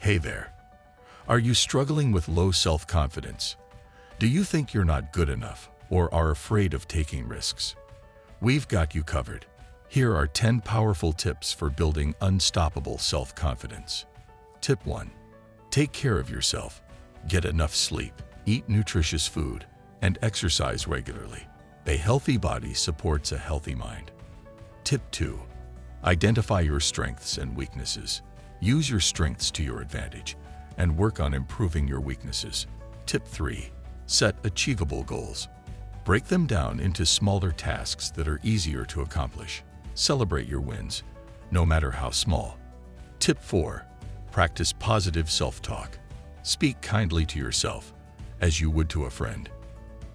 Hey there. Are you struggling with low self-confidence? Do you think you're not good enough or are afraid of taking risks? We've got you covered. Here are 10 powerful tips for building unstoppable self-confidence. Tip 1. Take care of yourself. Get enough sleep, eat nutritious food, and exercise regularly. A healthy body supports a healthy mind. Tip 2. Identify your strengths and weaknesses. Use your strengths to your advantage and work on improving your weaknesses. Tip 3. Set achievable goals. Break them down into smaller tasks that are easier to accomplish. Celebrate your wins, no matter how small. Tip 4. Practice positive self-talk. Speak kindly to yourself, as you would to a friend.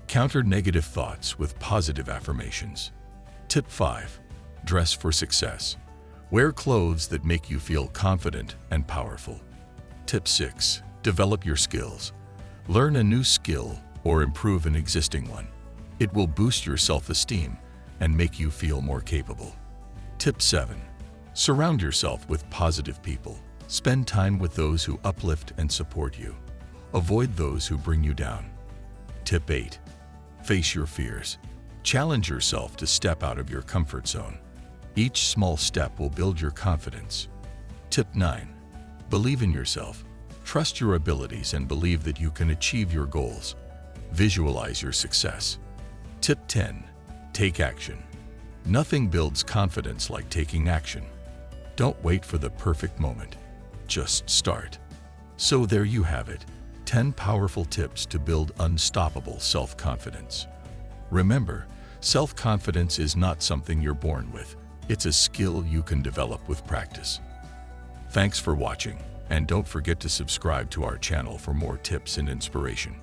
Counter negative thoughts with positive affirmations. Tip 5. Dress for success. Wear clothes that make you feel confident and powerful. Tip 6. Develop your skills. Learn a new skill or improve an existing one. It will boost your self-esteem and make you feel more capable. Tip 7. Surround yourself with positive people. Spend time with those who uplift and support you. Avoid those who bring you down. Tip 8. Face your fears. Challenge yourself to step out of your comfort zone. Each small step will build your confidence. Tip 9. Believe in yourself. Trust your abilities and believe that you can achieve your goals. Visualize your success. Tip 10. Take action. Nothing builds confidence like taking action. Don't wait for the perfect moment. Just start. So there you have it, 10 powerful tips to build unstoppable self-confidence. Remember, self-confidence is not something you're born with. It's a skill you can develop with practice. Thanks for watching, and don't forget to subscribe to our channel for more tips and inspiration.